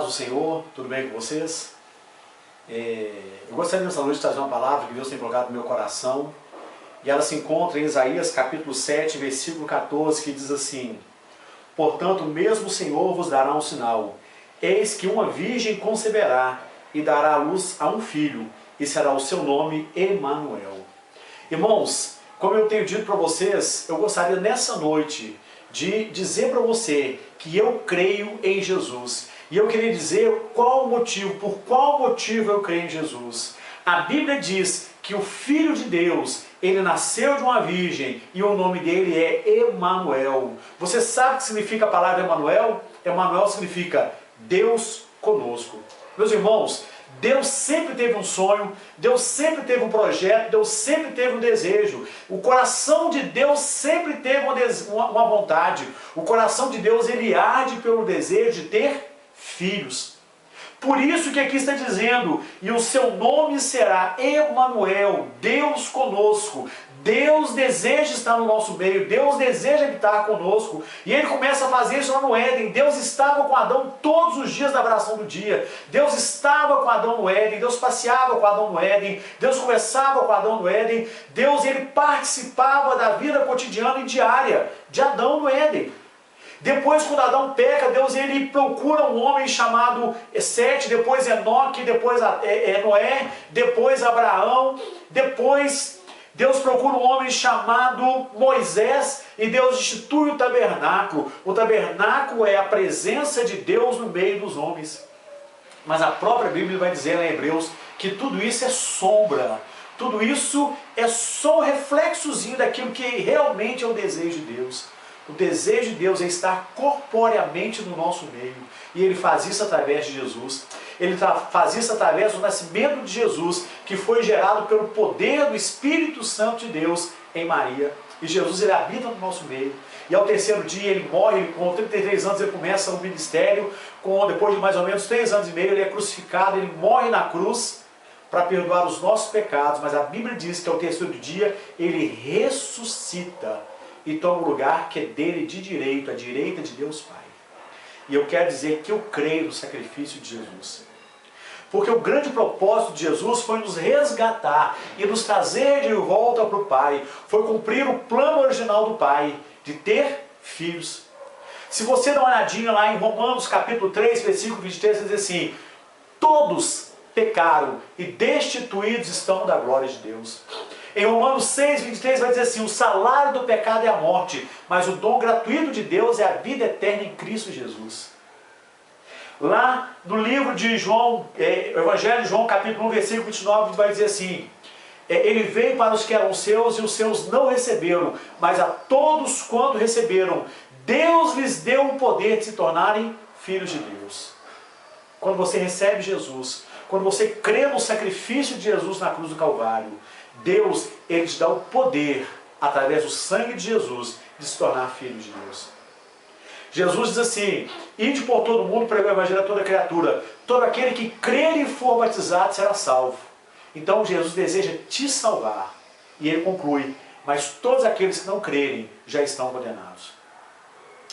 paz do Senhor, tudo bem com vocês? Eu gostaria nessa noite de trazer uma palavra que Deus tem colocado no meu coração, e ela se encontra em Isaías capítulo 7, versículo 14, que diz assim: Portanto, mesmo o Senhor vos dará um sinal, eis que uma virgem conceberá e dará à luz a um filho, e será o seu nome Emanuel. Irmãos, como eu tenho dito para vocês, eu gostaria nessa noite de dizer para você que eu creio em Jesus. E eu queria dizer qual o motivo, por qual motivo eu creio em Jesus. A Bíblia diz que o Filho de Deus, ele nasceu de uma virgem e o nome dele é Emanuel. Você sabe o que significa a palavra Emanuel? Emanuel significa Deus conosco. Meus irmãos, Deus sempre teve um sonho, Deus sempre teve um projeto, Deus sempre teve um desejo. O coração de Deus sempre teve uma vontade. O coração de Deus, ele arde pelo desejo de ter filhos. Por isso que aqui está dizendo, e o seu nome será Emanuel, Deus conosco. Deus deseja estar no nosso meio, Deus deseja habitar conosco. E ele começa a fazer isso lá no Éden. Deus estava com Adão todos os dias da oração do dia. Deus estava com Adão no Éden, Deus passeava com Adão no Éden, Deus conversava com Adão no Éden. Deus, ele participava da vida cotidiana e diária de Adão no Éden. Depois, quando Adão peca, Deus ele procura um homem chamado Sete, depois Enoque, depois Noé, depois Abraão, depois Deus procura um homem chamado Moisés e Deus institui o tabernáculo. O tabernáculo é a presença de Deus no meio dos homens. Mas a própria Bíblia vai dizer em Hebreus que tudo isso é sombra. Tudo isso é só um reflexozinho daquilo que realmente é o desejo de Deus. O desejo de Deus é estar corporeamente no nosso meio. E Ele faz isso através de Jesus. Ele faz isso através do nascimento de Jesus, que foi gerado pelo poder do Espírito Santo de Deus em Maria. E Jesus, ele habita no nosso meio. E ao terceiro dia ele morre, com 33 anos ele começa o ministério. Depois de mais ou menos 3 anos e meio ele é crucificado, ele morre na cruz para perdoar os nossos pecados. Mas a Bíblia diz que ao terceiro dia ele ressuscita e toma o lugar que é dele de direito, à direita de Deus Pai. E eu quero dizer que eu creio no sacrifício de Jesus. Porque o grande propósito de Jesus foi nos resgatar e nos trazer de volta para o Pai. Foi cumprir o plano original do Pai, de ter filhos. Se você dá uma olhadinha lá em Romanos capítulo 3, versículo 23, diz assim: todos pecaram e destituídos estão da glória de Deus. Em Romanos 6, 23 vai dizer assim: o salário do pecado é a morte, mas o dom gratuito de Deus é a vida eterna em Cristo Jesus. Lá no livro de João, Evangelho de João, capítulo 1, versículo 29, vai dizer assim: ele veio para os que eram seus e os seus não receberam, mas a todos quando receberam, Deus lhes deu o poder de se tornarem filhos de Deus. Quando você recebe Jesus, quando você crê no sacrifício de Jesus na cruz do Calvário, Deus, ele te dá o poder, através do sangue de Jesus, de se tornar filho de Deus. Jesus diz assim: ide por todo mundo, pregar o evangelho a toda criatura. Todo aquele que crer e for batizado será salvo. Então Jesus deseja te salvar. E ele conclui: mas todos aqueles que não crerem já estão condenados.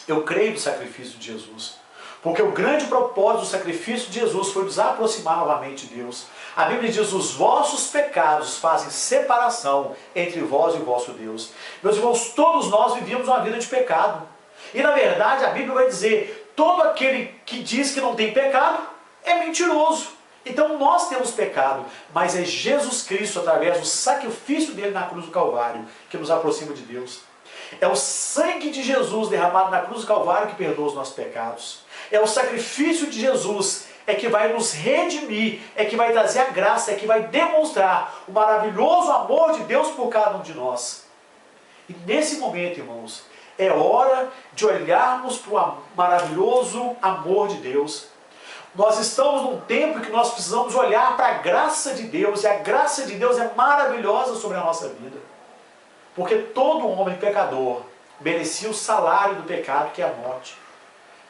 Eu creio no sacrifício de Jesus. Porque o grande propósito do sacrifício de Jesus foi nos aproximar novamente de Deus. A Bíblia diz: os vossos pecados fazem separação entre vós e o vosso Deus. Meus irmãos, todos nós vivíamos uma vida de pecado. E na verdade a Bíblia vai dizer: todo aquele que diz que não tem pecado é mentiroso. Então nós temos pecado, mas é Jesus Cristo, através do sacrifício dele na cruz do Calvário, que nos aproxima de Deus. É o sangue de Jesus derramado na cruz do Calvário que perdoa os nossos pecados. É o sacrifício de Jesus é que vai nos redimir, é que vai trazer a graça, é que vai demonstrar o maravilhoso amor de Deus por cada um de nós. E nesse momento, irmãos, é hora de olharmos para o maravilhoso amor de Deus. Nós estamos num tempo que nós precisamos olhar para a graça de Deus, e a graça de Deus é maravilhosa sobre a nossa vida. Porque todo homem pecador merecia o salário do pecado, que é a morte.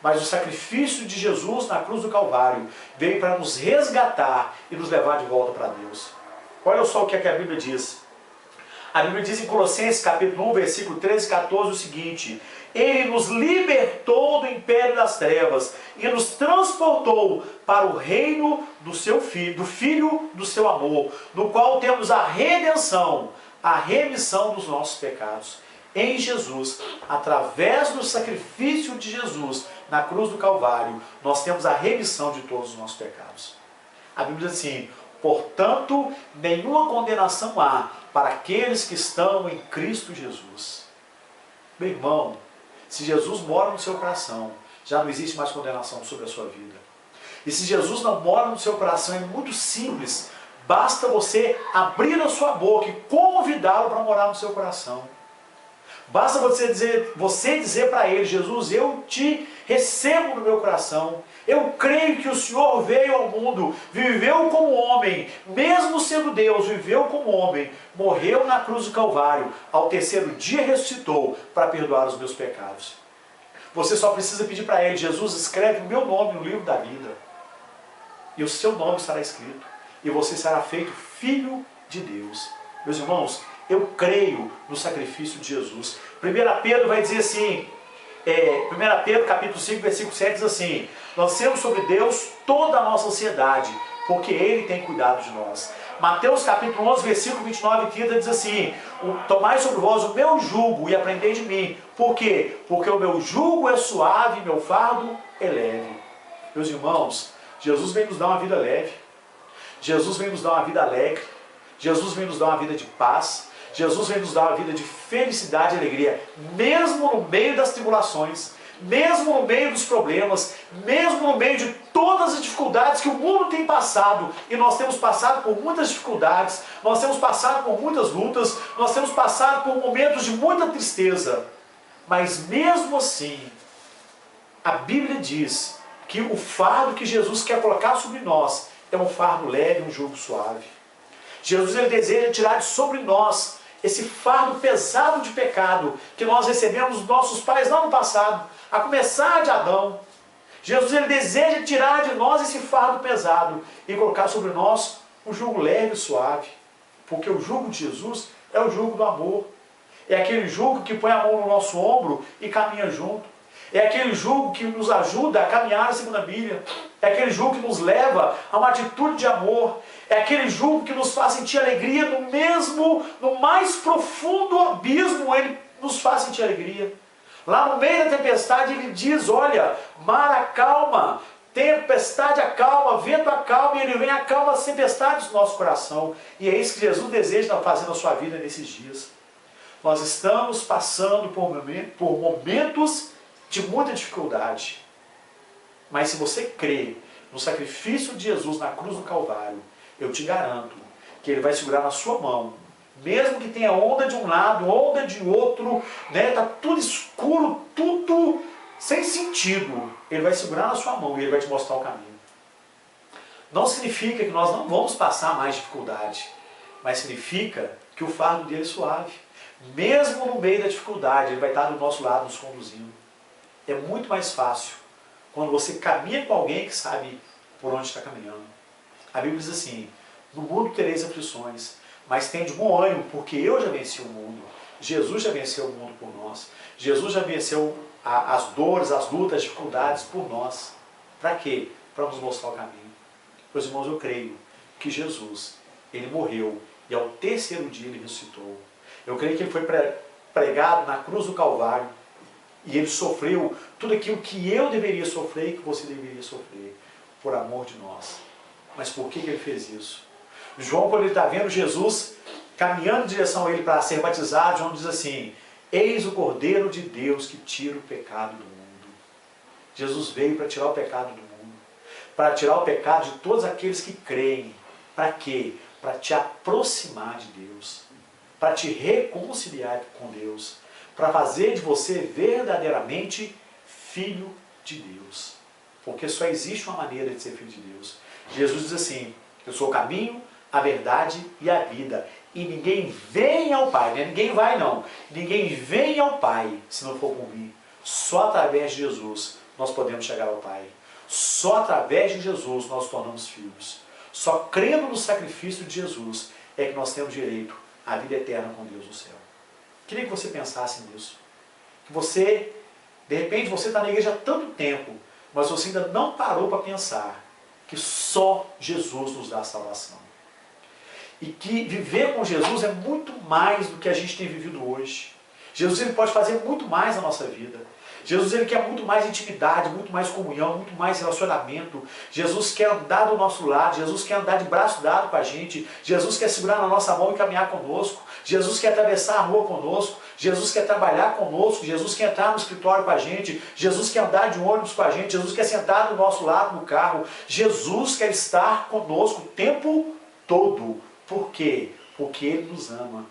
Mas o sacrifício de Jesus na cruz do Calvário veio para nos resgatar e nos levar de volta para Deus. Olha só o que a Bíblia diz. A Bíblia diz em Colossenses capítulo 1, versículo 13 e 14 o seguinte: Ele nos libertou do império das trevas e nos transportou para o reino do seu Filho, do Filho do seu amor, no qual temos a redenção, a remissão dos nossos pecados. Em Jesus, através do sacrifício de Jesus na cruz do Calvário, nós temos a remissão de todos os nossos pecados. A Bíblia diz assim: portanto, nenhuma condenação há para aqueles que estão em Cristo Jesus. Meu irmão, se Jesus mora no seu coração, já não existe mais condenação sobre a sua vida. E se Jesus não mora no seu coração, é muito simples. Basta você abrir a sua boca e convidá-lo para morar no seu coração. Basta você dizer para ele: Jesus, eu te recebo no meu coração. Eu creio que o Senhor veio ao mundo, viveu como homem, mesmo sendo Deus, viveu como homem, morreu na cruz do Calvário, ao terceiro dia ressuscitou para perdoar os meus pecados. Você só precisa pedir para ele: Jesus, escreve o meu nome no livro da vida. E o seu nome estará escrito. E você será feito filho de Deus. Meus irmãos, eu creio no sacrifício de Jesus. 1 Pedro vai dizer assim, 1 Pedro capítulo 5, versículo 7 diz assim: lancemos sobre Deus toda a nossa ansiedade, porque Ele tem cuidado de nós. Mateus capítulo 11, versículo 29 e 30 diz assim: tomai sobre vós o meu jugo e aprendei de mim. Por quê? Porque o meu jugo é suave e meu fardo é leve. Meus irmãos, Jesus vem nos dar uma vida leve. Jesus vem nos dar uma vida alegre. Jesus vem nos dar uma vida de paz. Jesus vem nos dar uma vida de felicidade e alegria, mesmo no meio das tribulações, mesmo no meio dos problemas, mesmo no meio de todas as dificuldades que o mundo tem passado. E nós temos passado por muitas dificuldades, nós temos passado por muitas lutas, nós temos passado por momentos de muita tristeza. Mas mesmo assim, a Bíblia diz que o fardo que Jesus quer colocar sobre nós é um fardo leve, um jugo suave. Jesus, ele deseja tirar de sobre nós esse fardo pesado de pecado que nós recebemos dos nossos pais lá no passado, a começar de Adão. Jesus, ele deseja tirar de nós esse fardo pesado e colocar sobre nós um jugo leve e suave, porque o jugo de Jesus é o jugo do amor. É aquele jugo que põe a mão no nosso ombro e caminha junto. É aquele jugo que nos ajuda a caminhar a segunda milha. É aquele jugo que nos leva a uma atitude de amor. É aquele jugo que nos faz sentir alegria no mais profundo abismo, ele nos faz sentir alegria. Lá no meio da tempestade ele diz: olha, mar acalma, tempestade acalma, vento acalma, e ele vem acalma as tempestades do nosso coração. E é isso que Jesus deseja fazer na sua vida nesses dias. Nós estamos passando por momentos de muita dificuldade. Mas se você crê no sacrifício de Jesus na cruz do Calvário, eu te garanto que Ele vai segurar na sua mão. Mesmo que tenha onda de um lado, onda de outro, né, tá tudo escuro, tudo sem sentido, Ele vai segurar na sua mão e Ele vai te mostrar o caminho. Não significa que nós não vamos passar mais dificuldade, mas significa que o fardo dele é suave. Mesmo no meio da dificuldade, Ele vai estar do nosso lado nos conduzindo. É muito mais fácil quando você caminha com alguém que sabe por onde está caminhando. A Bíblia diz assim: no mundo tereis aflições, mas tende bom ânimo, porque eu já venci o mundo. Jesus já venceu o mundo por nós. Jesus já venceu as dores, as lutas, as dificuldades por nós. Para quê? Para nos mostrar o caminho. Meus irmãos, eu creio que Jesus, Ele morreu e ao terceiro dia Ele ressuscitou. Eu creio que Ele foi pregado na cruz do Calvário e Ele sofreu tudo aquilo que eu deveria sofrer e que você deveria sofrer por amor de nós. Mas por que Ele fez isso? João, quando ele está vendo Jesus caminhando em direção a Ele para ser batizado, João diz assim: eis o Cordeiro de Deus que tira o pecado do mundo. Jesus veio para tirar o pecado do mundo, para tirar o pecado de todos aqueles que creem. Para quê? Para te aproximar de Deus, para te reconciliar com Deus, para fazer de você verdadeiramente filho de Deus. Porque só existe uma maneira de ser filho de Deus. Jesus diz assim: eu sou o caminho, a verdade e a vida. E ninguém vem ao Pai, né? Ninguém vai não. Ninguém vem ao Pai se não for por mim. Só através de Jesus nós podemos chegar ao Pai. Só através de Jesus nós nos tornamos filhos. Só crendo no sacrifício de Jesus é que nós temos direito à vida eterna com Deus no céu. Queria que você pensasse nisso. Que você De repente você está na igreja há tanto tempo, mas você ainda não parou para pensar que só Jesus nos dá a salvação. E que viver com Jesus é muito mais do que a gente tem vivido hoje. Jesus ele pode fazer muito mais na nossa vida. Jesus ele quer muito mais intimidade, muito mais comunhão, muito mais relacionamento. Jesus quer andar do nosso lado, Jesus quer andar de braço dado com a gente. Jesus quer segurar na nossa mão e caminhar conosco. Jesus quer atravessar a rua conosco. Jesus quer trabalhar conosco. Jesus quer entrar no escritório com a gente. Jesus quer andar de ônibus com a gente. Jesus quer sentar do nosso lado no carro. Jesus quer estar conosco o tempo todo. Por quê? Porque Ele nos ama.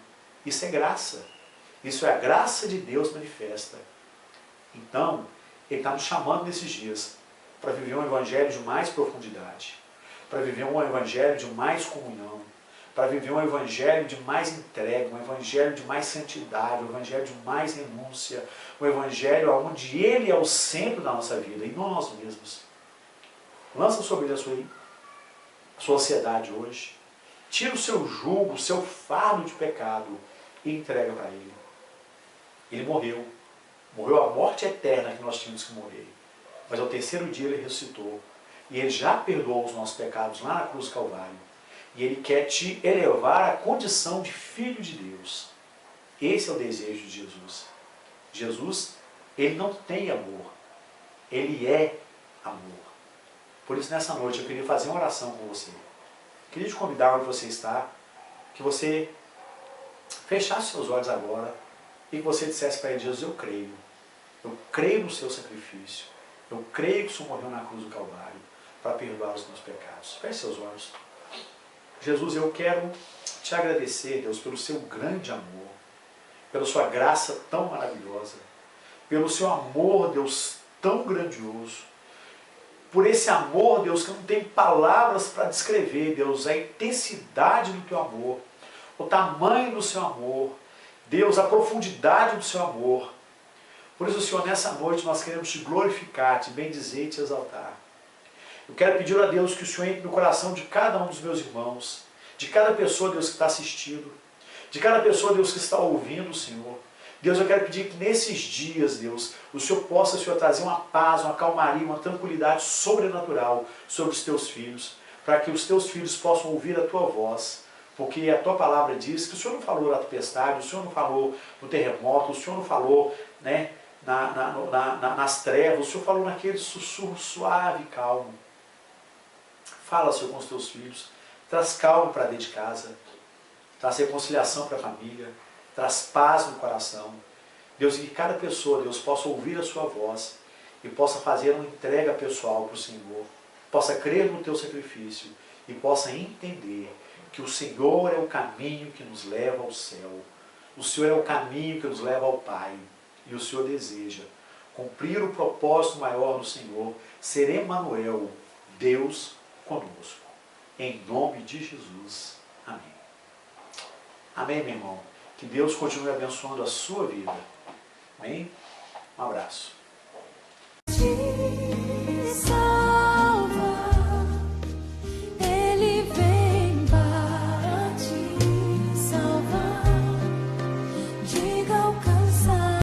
Isso é graça. Isso é a graça de Deus manifesta. Então, Ele está nos chamando nesses dias para viver um evangelho de mais profundidade, para viver um evangelho de mais comunhão, para viver um evangelho de mais entrega, um evangelho de mais santidade, um evangelho de mais renúncia, um evangelho onde Ele é o centro da nossa vida, e não nós mesmos. Lança sobre Ele a sua ansiedade hoje, tira o seu jugo, o seu fardo de pecado e entrega para Ele. Ele morreu. Morreu a morte eterna que nós tínhamos que morrer. Mas ao terceiro dia Ele ressuscitou. E Ele já perdoou os nossos pecados lá na cruz do Calvário. E Ele quer te elevar à condição de filho de Deus. Esse é o desejo de Jesus. Jesus, Ele não tem amor. Ele é amor. Por isso, nessa noite, eu queria fazer uma oração com você. Eu queria te convidar onde você está, que você fechasse seus olhos agora e que você dissesse para Ele: Jesus, eu creio no seu sacrifício, eu creio que o Senhor morreu na cruz do Calvário para perdoar os meus pecados. Feche seus olhos. Jesus, eu quero te agradecer, Deus, pelo seu grande amor, pela sua graça tão maravilhosa, pelo seu amor, Deus, tão grandioso, por esse amor, Deus, que não tem palavras para descrever, Deus, a intensidade do teu amor, o tamanho do seu amor, Deus, a profundidade do seu amor. Por isso, Senhor, nessa noite nós queremos te glorificar, te bendizer e te exaltar. Eu quero pedir a Deus que o Senhor entre no coração de cada um dos meus irmãos, de cada pessoa, Deus, que está assistindo, de cada pessoa, Deus, que está ouvindo, Senhor. Deus, eu quero pedir que nesses dias, Deus, o Senhor possa, Senhor, trazer uma paz, uma calmaria, uma tranquilidade sobrenatural sobre os teus filhos, para que os teus filhos possam ouvir a tua voz, porque a tua palavra diz que o Senhor não falou na tempestade, o Senhor não falou no terremoto, o Senhor não falou, né, nas trevas, o Senhor falou naquele sussurro suave e calmo. Fala, Senhor, com os teus filhos, traz calma para dentro de casa, traz reconciliação para a família, traz paz no coração. Deus, que cada pessoa, Deus, possa ouvir a sua voz e possa fazer uma entrega pessoal para o Senhor, possa crer no teu sacrifício e possa entender que o Senhor é o caminho que nos leva ao céu, o Senhor é o caminho que nos leva ao Pai, e o Senhor deseja cumprir o propósito maior do Senhor, ser Emanuel, Deus conosco. Em nome de Jesus. Amém. Amém, meu irmão. Que Deus continue abençoando a sua vida. Amém? Um abraço.